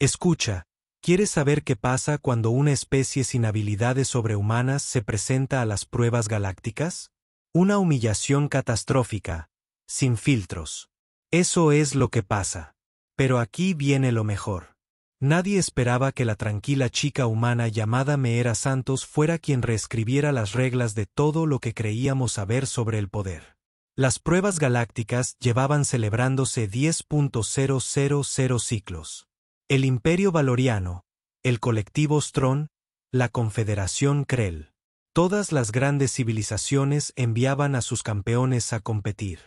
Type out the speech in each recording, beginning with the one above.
Escucha, ¿quieres saber qué pasa cuando una especie sin habilidades sobrehumanas se presenta a las pruebas galácticas? Una humillación catastrófica, sin filtros. Eso es lo que pasa. Pero aquí viene lo mejor. Nadie esperaba que la tranquila chica humana llamada Meera Santos fuera quien reescribiera las reglas de todo lo que creíamos saber sobre el poder. Las pruebas galácticas llevaban celebrándose 10.000 ciclos. El Imperio Valoriano, el Colectivo Strón, la Confederación Krell. Todas las grandes civilizaciones enviaban a sus campeones a competir.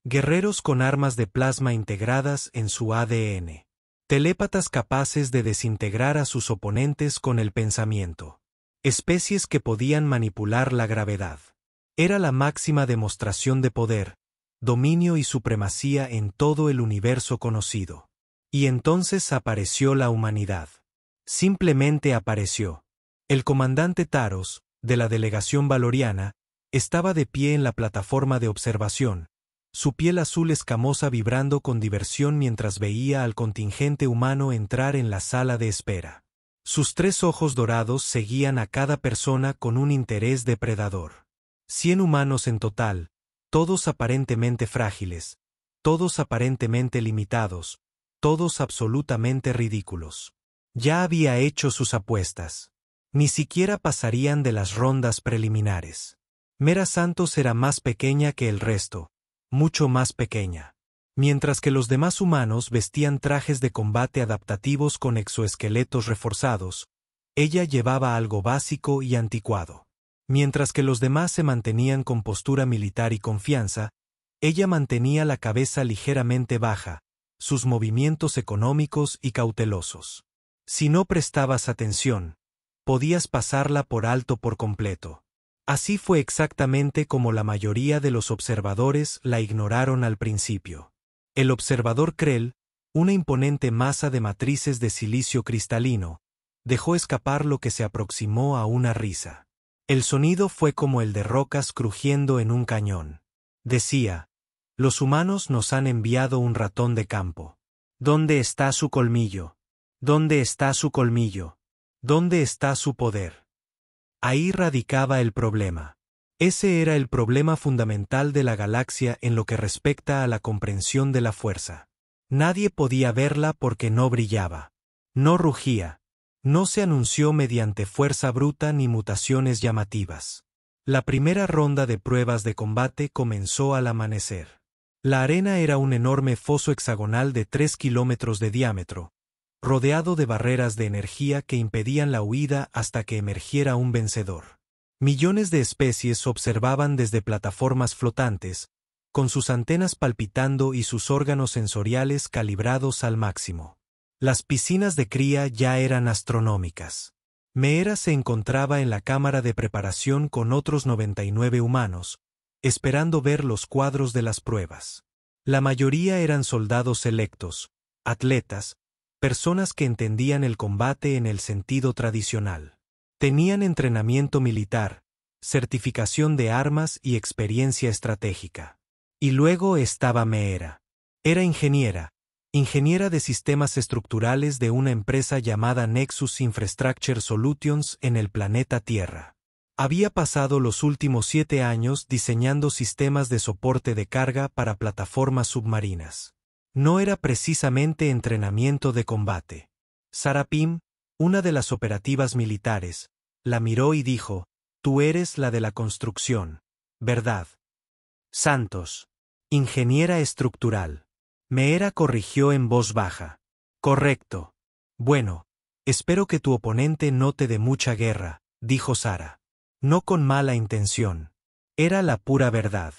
Guerreros con armas de plasma integradas en su ADN. Telépatas capaces de desintegrar a sus oponentes con el pensamiento. Especies que podían manipular la gravedad. Era la máxima demostración de poder, dominio y supremacía en todo el universo conocido. Y entonces apareció la humanidad. Simplemente apareció. El comandante Taros, de la delegación valoriana, estaba de pie en la plataforma de observación, su piel azul escamosa vibrando con diversión mientras veía al contingente humano entrar en la sala de espera. Sus 3 ojos dorados seguían a cada persona con un interés depredador. 100 humanos en total, todos aparentemente frágiles, todos aparentemente limitados, todos absolutamente ridículos. Ya había hecho sus apuestas. Ni siquiera pasarían de las rondas preliminares. Meera Santos era más pequeña que el resto, mucho más pequeña. Mientras que los demás humanos vestían trajes de combate adaptativos con exoesqueletos reforzados, ella llevaba algo básico y anticuado. Mientras que los demás se mantenían con postura militar y confianza, ella mantenía la cabeza ligeramente baja, sus movimientos económicos y cautelosos. Si no prestabas atención, podías pasarla por alto por completo. Así fue exactamente como la mayoría de los observadores la ignoraron al principio. El observador Krell, una imponente masa de matrices de silicio cristalino, dejó escapar lo que se aproximó a una risa. El sonido fue como el de rocas crujiendo en un cañón. Decía: los humanos nos han enviado un ratón de campo. ¿Dónde está su colmillo? ¿Dónde está su colmillo? ¿Dónde está su poder? Ahí radicaba el problema. Ese era el problema fundamental de la galaxia en lo que respecta a la comprensión de la fuerza. Nadie podía verla porque no brillaba. No rugía. No se anunció mediante fuerza bruta ni mutaciones llamativas. La primera ronda de pruebas de combate comenzó al amanecer. La arena era un enorme foso hexagonal de 3 kilómetros de diámetro, rodeado de barreras de energía que impedían la huida hasta que emergiera un vencedor. Millones de especies observaban desde plataformas flotantes, con sus antenas palpitando y sus órganos sensoriales calibrados al máximo. Las piscinas de cría ya eran astronómicas. Meera se encontraba en la cámara de preparación con otros 99 humanos, esperando ver los cuadros de las pruebas. La mayoría eran soldados selectos, atletas, personas que entendían el combate en el sentido tradicional. Tenían entrenamiento militar, certificación de armas y experiencia estratégica. Y luego estaba Meera. Era ingeniera de sistemas estructurales de una empresa llamada Nexus Infrastructure Solutions en el planeta Tierra. Había pasado los últimos 7 años diseñando sistemas de soporte de carga para plataformas submarinas. No era precisamente entrenamiento de combate. Sarah Pym, una de las operativas militares, la miró y dijo: tú eres la de la construcción, ¿verdad? Santos. Ingeniera estructural. Meera corrigió en voz baja. Correcto. Bueno, espero que tu oponente no te dé mucha guerra, dijo Sarah. No con mala intención. Era la pura verdad.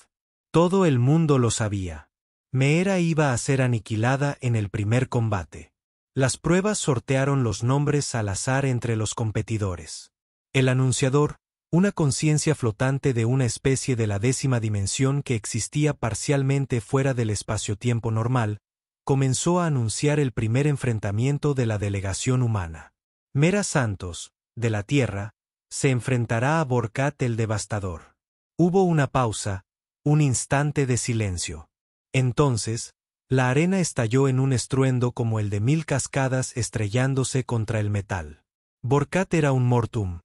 Todo el mundo lo sabía. Meera iba a ser aniquilada en el primer combate. Las pruebas sortearon los nombres al azar entre los competidores. El anunciador, una conciencia flotante de una especie de la 10ª dimensión que existía parcialmente fuera del espacio-tiempo normal, comenzó a anunciar el primer enfrentamiento de la delegación humana. Meera Santos, de la Tierra, se enfrentará a Vorkat el Devastador. Hubo una pausa, un instante de silencio. Entonces, La arena estalló en un estruendo como el de 1000 cascadas estrellándose contra el metal. Vorkat era un mortum,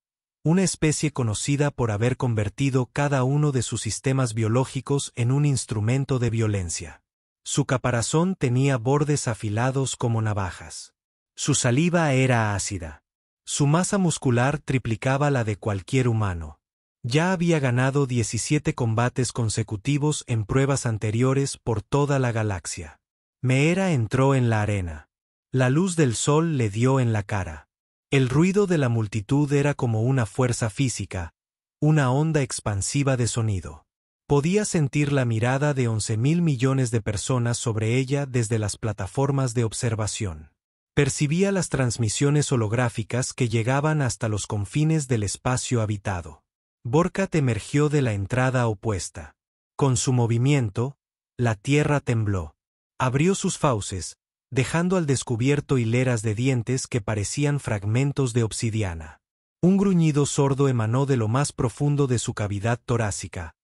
una especie conocida por haber convertido cada uno de sus sistemas biológicos en un instrumento de violencia. Su caparazón tenía bordes afilados como navajas. Su saliva era ácida. Su masa muscular triplicaba la de cualquier humano. Ya había ganado 17 combates consecutivos en pruebas anteriores por toda la galaxia. Meera entró en la arena. La luz del sol le dio en la cara. El ruido de la multitud era como una fuerza física, una onda expansiva de sonido. Podía sentir la mirada de 11.000 millones de personas sobre ella desde las plataformas de observación. Percibía las transmisiones holográficas que llegaban hasta los confines del espacio habitado. Vorkat emergió de la entrada opuesta. Con su movimiento, la tierra tembló. Abrió sus fauces, dejando al descubierto hileras de dientes que parecían fragmentos de obsidiana. Un gruñido sordo emanó de lo más profundo de su cavidad torácica,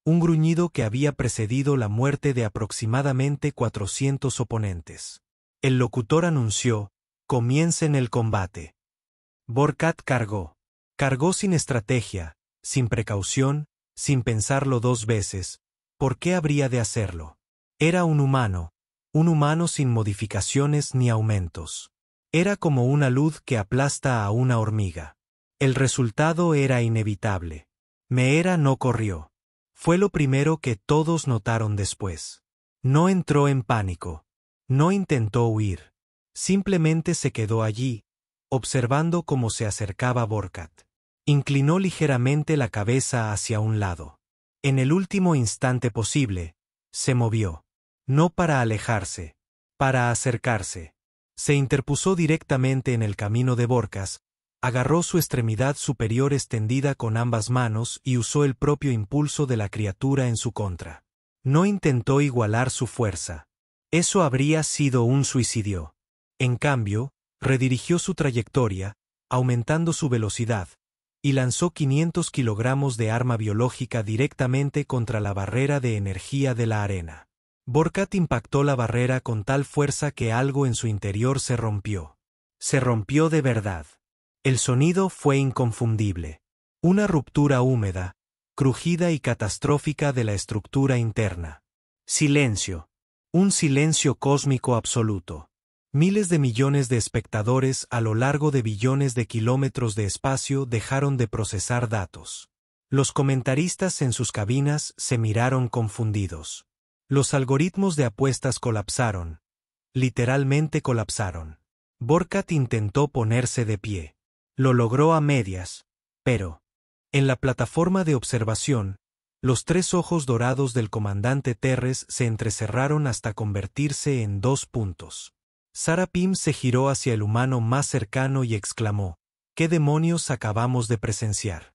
un gruñido que había precedido la muerte de aproximadamente 400 oponentes. El locutor anunció: «Comiencen el combate». Vorkat cargó. Cargó sin estrategia, sin precaución, sin pensarlo dos veces. ¿Por qué habría de hacerlo? Era un humano sin modificaciones ni aumentos. Era como una luz que aplasta a una hormiga. El resultado era inevitable. Meera no corrió. Fue lo primero que todos notaron después. No entró en pánico. No intentó huir. Simplemente se quedó allí, observando cómo se acercaba Vorkat. Inclinó ligeramente la cabeza hacia un lado. En el último instante posible, se movió. No para alejarse, para acercarse. Se interpuso directamente en el camino de Vorkat, agarró su extremidad superior extendida con ambas manos y usó el propio impulso de la criatura en su contra. No intentó igualar su fuerza. Eso habría sido un suicidio. En cambio, redirigió su trayectoria, aumentando su velocidad, y lanzó 500 kilogramos de arma biológica directamente contra la barrera de energía de la arena. Vorkat impactó la barrera con tal fuerza que algo en su interior se rompió. Se rompió de verdad. El sonido fue inconfundible. Una ruptura húmeda, crujida y catastrófica de la estructura interna. Silencio. Un silencio cósmico absoluto. Miles de millones de espectadores a lo largo de billones de kilómetros de espacio dejaron de procesar datos. Los comentaristas en sus cabinas se miraron confundidos. Los algoritmos de apuestas colapsaron. Literalmente colapsaron. Vorkat intentó ponerse de pie. Lo logró a medias, pero, en la plataforma de observación, los 3 ojos dorados del comandante Terres se entrecerraron hasta convertirse en 2 puntos. Sarapim se giró hacia el humano más cercano y exclamó: «¿Qué demonios acabamos de presenciar?».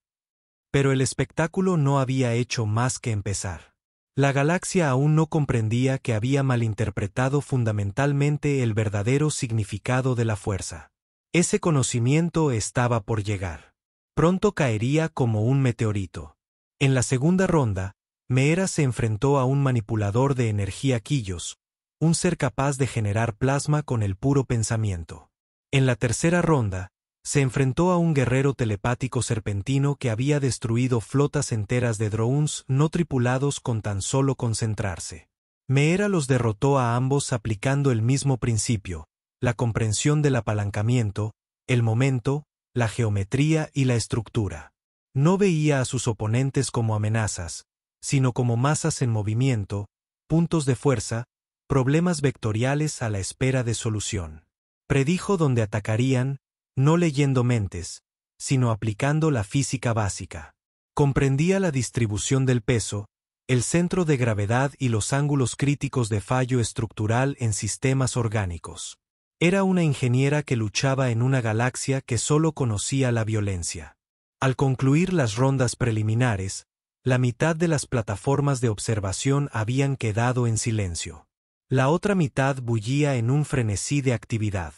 Pero el espectáculo no había hecho más que empezar. La galaxia aún no comprendía que había malinterpretado fundamentalmente el verdadero significado de la fuerza. Ese conocimiento estaba por llegar. Pronto caería como un meteorito. En la segunda ronda, Meera se enfrentó a un manipulador de energía Quillos, un ser capaz de generar plasma con el puro pensamiento. En la tercera ronda, se enfrentó a un guerrero telepático serpentino que había destruido flotas enteras de drones no tripulados con tan solo concentrarse. Meera los derrotó a ambos aplicando el mismo principio: la comprensión del apalancamiento, el momento, la geometría y la estructura. No veía a sus oponentes como amenazas, sino como masas en movimiento, puntos de fuerza, problemas vectoriales a la espera de solución. Predijo dónde atacarían, no leyendo mentes, sino aplicando la física básica. Comprendía la distribución del peso, el centro de gravedad y los ángulos críticos de fallo estructural en sistemas orgánicos. Era una ingeniera que luchaba en una galaxia que solo conocía la violencia. Al concluir las rondas preliminares, la mitad de las plataformas de observación habían quedado en silencio. La otra mitad bullía en un frenesí de actividad.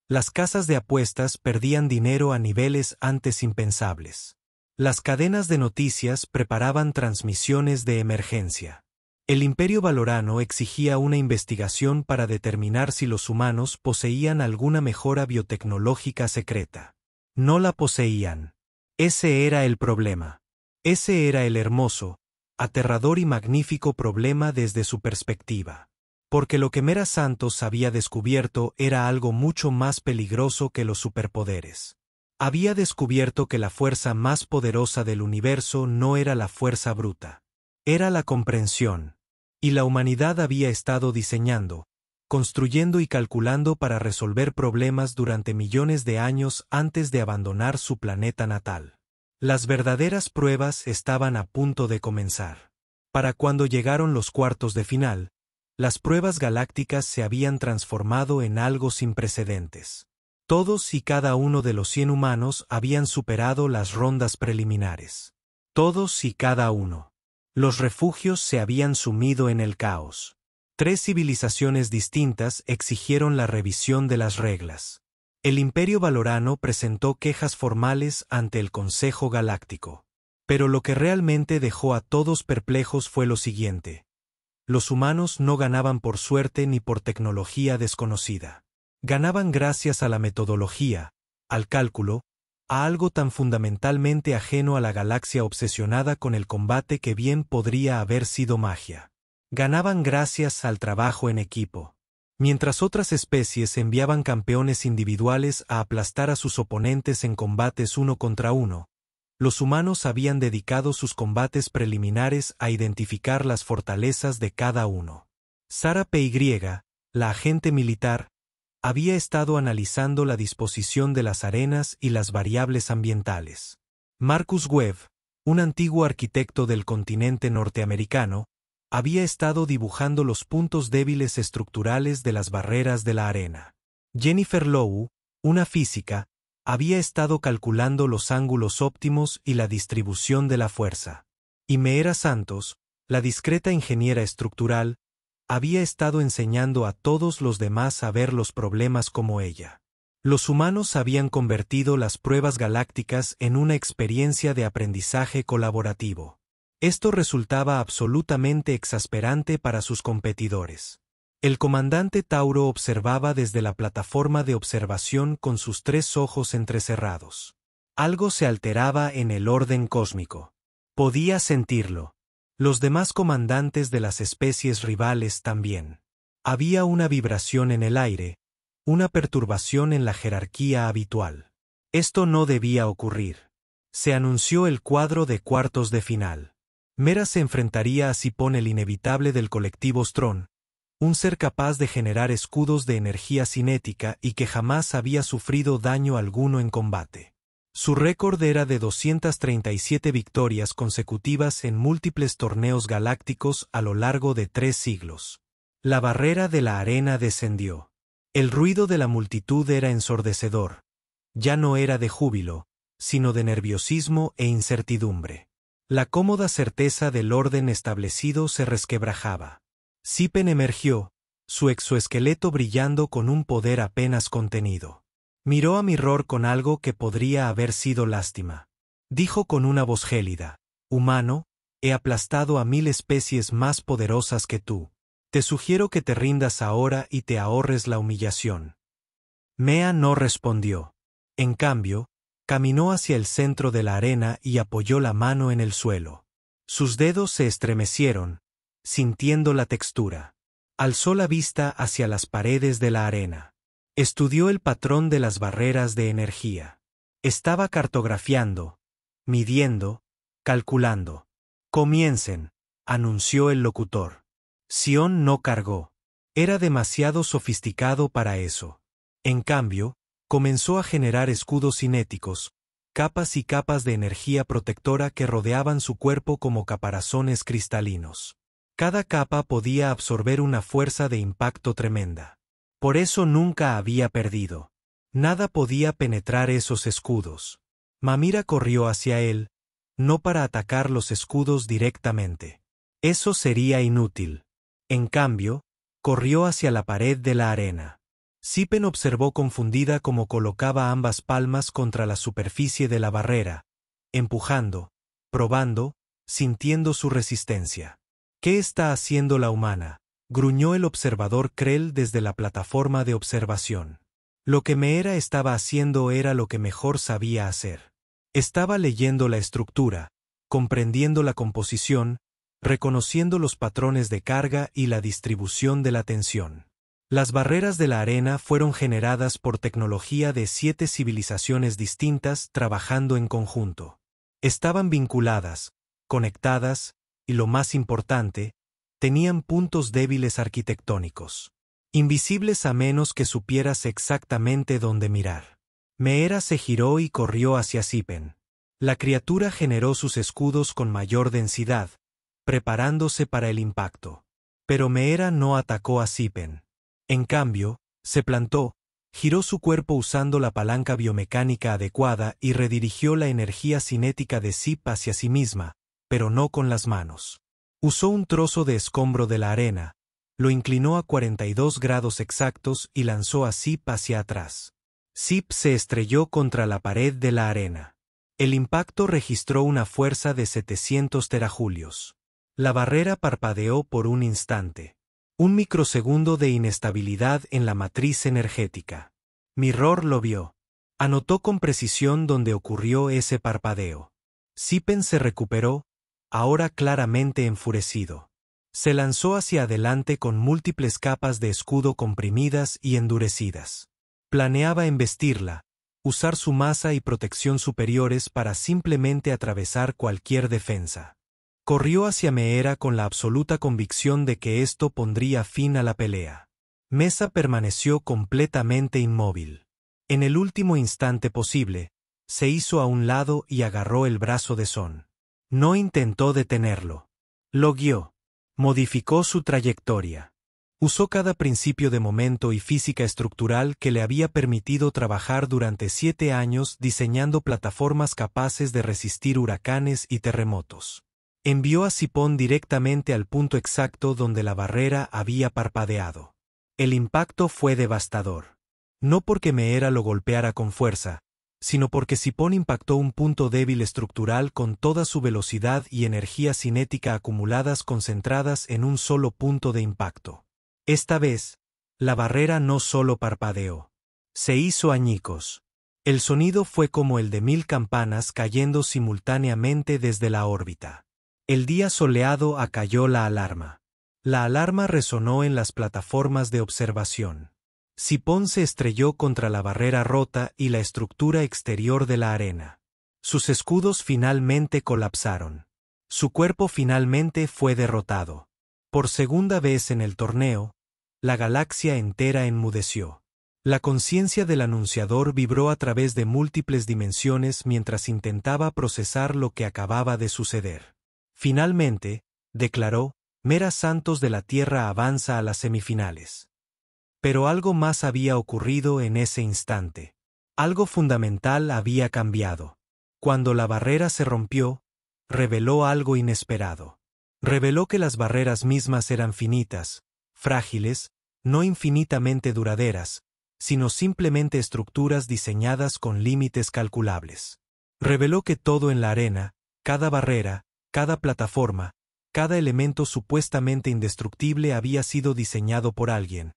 Las casas de apuestas perdían dinero a niveles antes impensables. Las cadenas de noticias preparaban transmisiones de emergencia. El Imperio Valorano exigía una investigación para determinar si los humanos poseían alguna mejora biotecnológica secreta. No la poseían. Ese era el problema. Ese era el hermoso, aterrador y magnífico problema desde su perspectiva. Porque lo que Mera Santos había descubierto era algo mucho más peligroso que los superpoderes. Había descubierto que la fuerza más poderosa del universo no era la fuerza bruta. Era la comprensión. Y la humanidad había estado diseñando, construyendo y calculando para resolver problemas durante millones de años antes de abandonar su planeta natal. Las verdaderas pruebas estaban a punto de comenzar. Para cuando llegaron los cuartos de final, las pruebas galácticas se habían transformado en algo sin precedentes. Todos y cada uno de los 100 humanos habían superado las rondas preliminares. Todos y cada uno. Los refugios se habían sumido en el caos. 3 civilizaciones distintas exigieron la revisión de las reglas. El Imperio Valorano presentó quejas formales ante el Consejo Galáctico. Pero lo que realmente dejó a todos perplejos fue lo siguiente. Los humanos no ganaban por suerte ni por tecnología desconocida. Ganaban gracias a la metodología, al cálculo, a algo tan fundamentalmente ajeno a la galaxia obsesionada con el combate que bien podría haber sido magia. Ganaban gracias al trabajo en equipo. Mientras otras especies enviaban campeones individuales a aplastar a sus oponentes en combates uno contra uno, los humanos habían dedicado sus combates preliminares a identificar las fortalezas de cada uno. Sarah Py, la agente militar, había estado analizando la disposición de las arenas y las variables ambientales. Marcus Webb, un antiguo arquitecto del continente norteamericano, había estado dibujando los puntos débiles estructurales de las barreras de la arena. Jennifer Lowe, una física, había estado calculando los ángulos óptimos y la distribución de la fuerza. Y Mera Santos, la discreta ingeniera estructural, había estado enseñando a todos los demás a ver los problemas como ella. Los humanos habían convertido las pruebas galácticas en una experiencia de aprendizaje colaborativo. Esto resultaba absolutamente exasperante para sus competidores. El comandante Tauro observaba desde la plataforma de observación con sus 3 ojos entrecerrados. Algo se alteraba en el orden cósmico. Podía sentirlo. Los demás comandantes de las especies rivales también. Había una vibración en el aire, una perturbación en la jerarquía habitual. Esto no debía ocurrir. Se anunció el cuadro de cuartos de final. Mera se enfrentaría a Sipón, el inevitable del colectivo Strón, un ser capaz de generar escudos de energía cinética y que jamás había sufrido daño alguno en combate. Su récord era de 237 victorias consecutivas en múltiples torneos galácticos a lo largo de 3 siglos. La barrera de la arena descendió. El ruido de la multitud era ensordecedor. Ya no era de júbilo, sino de nerviosismo e incertidumbre. La cómoda certeza del orden establecido se resquebrajaba. Sipen emergió, su exoesqueleto brillando con un poder apenas contenido. Miró a Mirror con algo que podría haber sido lástima. Dijo con una voz gélida: «Humano, he aplastado a 1000 especies más poderosas que tú. Te sugiero que te rindas ahora y te ahorres la humillación». Mea no respondió. En cambio, caminó hacia el centro de la arena y apoyó la mano en el suelo. Sus dedos se estremecieron, sintiendo la textura. Alzó la vista hacia las paredes de la arena. Estudió el patrón de las barreras de energía. Estaba cartografiando, midiendo, calculando. «Comiencen», anunció el locutor. Sion no cargó. Era demasiado sofisticado para eso. En cambio, comenzó a generar escudos cinéticos, capas y capas de energía protectora que rodeaban su cuerpo como caparazones cristalinos. Cada capa podía absorber una fuerza de impacto tremenda. Por eso nunca había perdido. Nada podía penetrar esos escudos. Mamira corrió hacia él, no para atacar los escudos directamente. Eso sería inútil. En cambio, corrió hacia la pared de la arena. Sipen observó confundida cómo colocaba ambas palmas contra la superficie de la barrera, empujando, probando, sintiendo su resistencia. ¿Qué está haciendo la humana?, gruñó el observador Krell desde la plataforma de observación. Lo que Meera estaba haciendo era lo que mejor sabía hacer. Estaba leyendo la estructura, comprendiendo la composición, reconociendo los patrones de carga y la distribución de la tensión. Las barreras de la arena fueron generadas por tecnología de 7 civilizaciones distintas trabajando en conjunto. Estaban vinculadas, conectadas, y lo más importante, tenían puntos débiles arquitectónicos. Invisibles a menos que supieras exactamente dónde mirar. Meera se giró y corrió hacia Sipen. La criatura generó sus escudos con mayor densidad, preparándose para el impacto. Pero Meera no atacó a Sipen. En cambio, se plantó, giró su cuerpo usando la palanca biomecánica adecuada y redirigió la energía cinética de Sip hacia sí misma, pero no con las manos. Usó un trozo de escombro de la arena, lo inclinó a 42 grados exactos y lanzó a Sip hacia atrás. Sip se estrelló contra la pared de la arena. El impacto registró una fuerza de 700 terajulios. La barrera parpadeó por un instante. Un microsegundo de inestabilidad en la matriz energética. Mirror lo vio. Anotó con precisión dónde ocurrió ese parpadeo. Sipen se recuperó, ahora claramente enfurecido. Se lanzó hacia adelante con múltiples capas de escudo comprimidas y endurecidas. Planeaba embestirla, usar su masa y protección superiores para simplemente atravesar cualquier defensa. Corrió hacia Meera con la absoluta convicción de que esto pondría fin a la pelea. Mesa permaneció completamente inmóvil. En el último instante posible, se hizo a un lado y agarró el brazo de Son. No intentó detenerlo. Lo guió. Modificó su trayectoria. Usó cada principio de momento y física estructural que le había permitido trabajar durante 7 años diseñando plataformas capaces de resistir huracanes y terremotos. Envió a Sipón directamente al punto exacto donde la barrera había parpadeado. El impacto fue devastador. No porque Meera lo golpeara con fuerza, sino porque Sipón impactó un punto débil estructural con toda su velocidad y energía cinética acumuladas concentradas en un solo punto de impacto. Esta vez, la barrera no solo parpadeó. Se hizo añicos. El sonido fue como el de 1000 campanas cayendo simultáneamente desde la órbita. El día soleado acalló la alarma. La alarma resonó en las plataformas de observación. Sipón se estrelló contra la barrera rota y la estructura exterior de la arena. Sus escudos finalmente colapsaron. Su cuerpo finalmente fue derrotado. Por segunda vez en el torneo, la galaxia entera enmudeció. La conciencia del anunciador vibró a través de múltiples dimensiones mientras intentaba procesar lo que acababa de suceder. Finalmente, declaró, Meera Santos de la Tierra avanza a las semifinales. Pero algo más había ocurrido en ese instante. Algo fundamental había cambiado. Cuando la barrera se rompió, reveló algo inesperado. Reveló que las barreras mismas eran finitas, frágiles, no infinitamente duraderas, sino simplemente estructuras diseñadas con límites calculables. Reveló que todo en la arena, cada barrera, cada plataforma, cada elemento supuestamente indestructible había sido diseñado por alguien,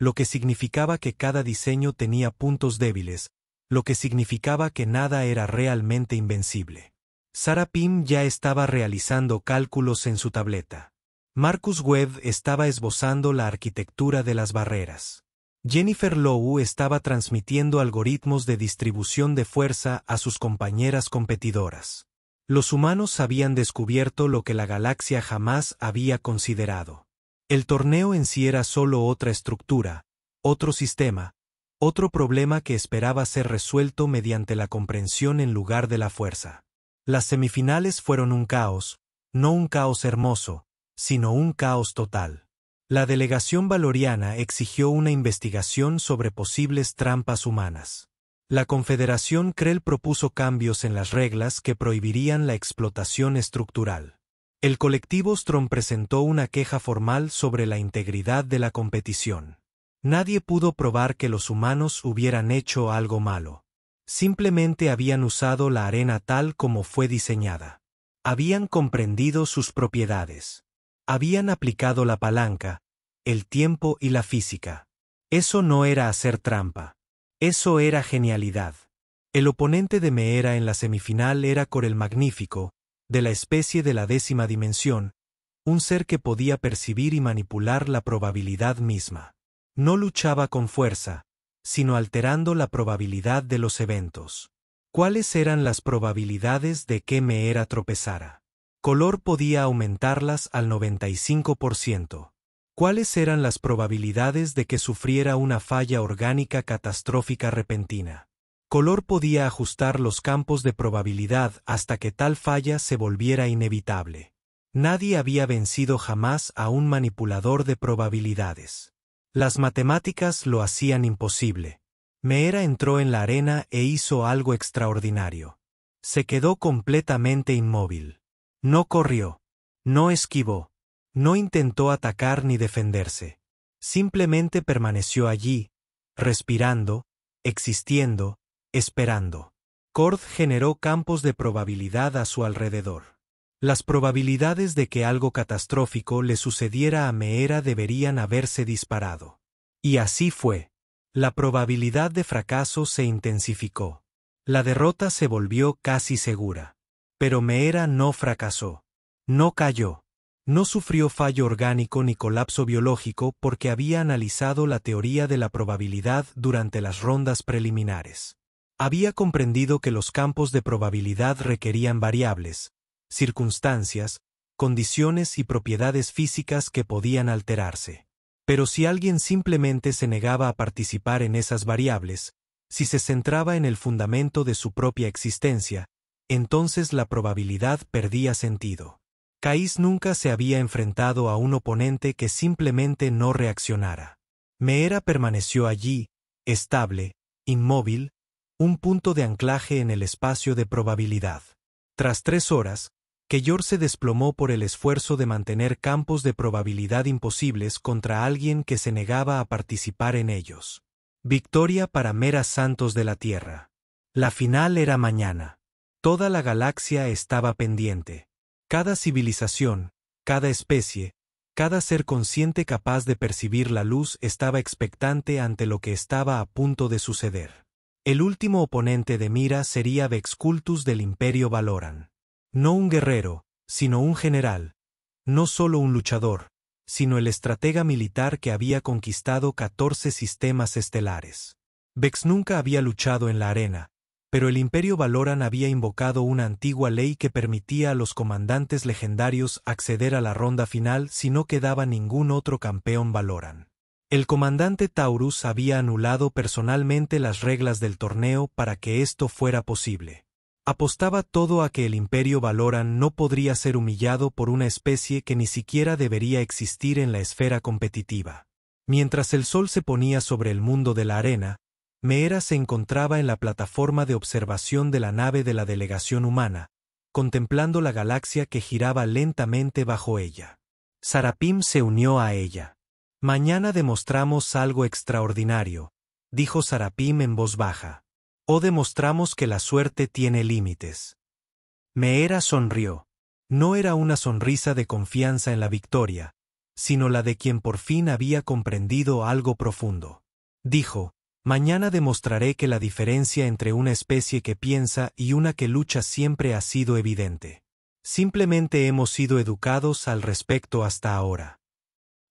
lo que significaba que cada diseño tenía puntos débiles, lo que significaba que nada era realmente invencible. Sarah Pym ya estaba realizando cálculos en su tableta. Marcus Webb estaba esbozando la arquitectura de las barreras. Jennifer Lowe estaba transmitiendo algoritmos de distribución de fuerza a sus compañeras competidoras. Los humanos habían descubierto lo que la galaxia jamás había considerado. El torneo en sí era solo otra estructura, otro sistema, otro problema que esperaba ser resuelto mediante la comprensión en lugar de la fuerza. Las semifinales fueron un caos, no un caos hermoso, sino un caos total. La delegación valoriana exigió una investigación sobre posibles trampas humanas. La Confederación Krell propuso cambios en las reglas que prohibirían la explotación estructural. El colectivo Strom presentó una queja formal sobre la integridad de la competición. Nadie pudo probar que los humanos hubieran hecho algo malo. Simplemente habían usado la arena tal como fue diseñada. Habían comprendido sus propiedades. Habían aplicado la palanca, el tiempo y la física. Eso no era hacer trampa. Eso era genialidad. El oponente de Meera en la semifinal era Kor el Magnífico, de la especie de la 10ª dimensión, un ser que podía percibir y manipular la probabilidad misma. No luchaba con fuerza, sino alterando la probabilidad de los eventos. ¿Cuáles eran las probabilidades de que Meera tropezara? Color podía aumentarlas al 95%. ¿Cuáles eran las probabilidades de que sufriera una falla orgánica catastrófica repentina? Color podía ajustar los campos de probabilidad hasta que tal falla se volviera inevitable. Nadie había vencido jamás a un manipulador de probabilidades. Las matemáticas lo hacían imposible. Meera entró en la arena e hizo algo extraordinario. Se quedó completamente inmóvil. No corrió. No esquivó. No intentó atacar ni defenderse. Simplemente permaneció allí, respirando, existiendo, esperando. Kord generó campos de probabilidad a su alrededor. Las probabilidades de que algo catastrófico le sucediera a Meera deberían haberse disparado. Y así fue. La probabilidad de fracaso se intensificó. La derrota se volvió casi segura. Pero Meera no fracasó. No cayó. No sufrió fallo orgánico ni colapso biológico porque había analizado la teoría de la probabilidad durante las rondas preliminares. Había comprendido que los campos de probabilidad requerían variables, circunstancias, condiciones y propiedades físicas que podían alterarse. Pero si alguien simplemente se negaba a participar en esas variables, si se centraba en el fundamento de su propia existencia, entonces la probabilidad perdía sentido. Kais nunca se había enfrentado a un oponente que simplemente no reaccionara. Meera permaneció allí, estable, inmóvil, un punto de anclaje en el espacio de probabilidad. Tras 3 horas, Keyor se desplomó por el esfuerzo de mantener campos de probabilidad imposibles contra alguien que se negaba a participar en ellos. Victoria para meras santos de la Tierra. La final era mañana. Toda la galaxia estaba pendiente. Cada civilización, cada especie, cada ser consciente capaz de percibir la luz estaba expectante ante lo que estaba a punto de suceder. El último oponente de Mira sería Vex Cultus del Imperio Valoran. No un guerrero, sino un general. No solo un luchador, sino el estratega militar que había conquistado 14 sistemas estelares. Vex nunca había luchado en la arena, pero el Imperio Valoran había invocado una antigua ley que permitía a los comandantes legendarios acceder a la ronda final si no quedaba ningún otro campeón Valoran. El comandante Taurus había anulado personalmente las reglas del torneo para que esto fuera posible. Apostaba todo a que el Imperio Valoran no podría ser humillado por una especie que ni siquiera debería existir en la esfera competitiva. Mientras el sol se ponía sobre el mundo de la arena, Meera se encontraba en la plataforma de observación de la nave de la delegación humana, contemplando la galaxia que giraba lentamente bajo ella. Sarapim se unió a ella. «Mañana demostramos algo extraordinario», dijo Sarapim en voz baja. «O demostramos que la suerte tiene límites». Meera sonrió. No era una sonrisa de confianza en la victoria, sino la de quien por fin había comprendido algo profundo. Dijo: «Mañana demostraré que la diferencia entre una especie que piensa y una que lucha siempre ha sido evidente. Simplemente hemos sido educados al respecto hasta ahora».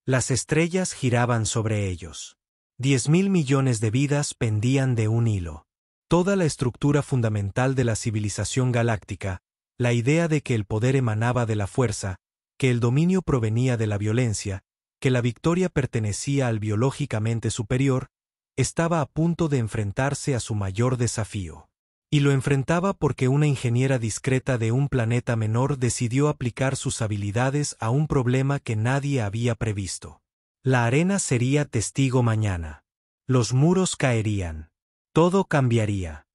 Las estrellas giraban sobre ellos. 10.000 millones de vidas pendían de un hilo. Toda la estructura fundamental de la civilización galáctica, la idea de que el poder emanaba de la fuerza, que el dominio provenía de la violencia, que la victoria pertenecía al biológicamente superior, estaba a punto de enfrentarse a su mayor desafío. Y lo enfrentaba porque una ingeniera discreta de un planeta menor decidió aplicar sus habilidades a un problema que nadie había previsto. La arena sería testigo mañana. Los muros caerían. Todo cambiaría.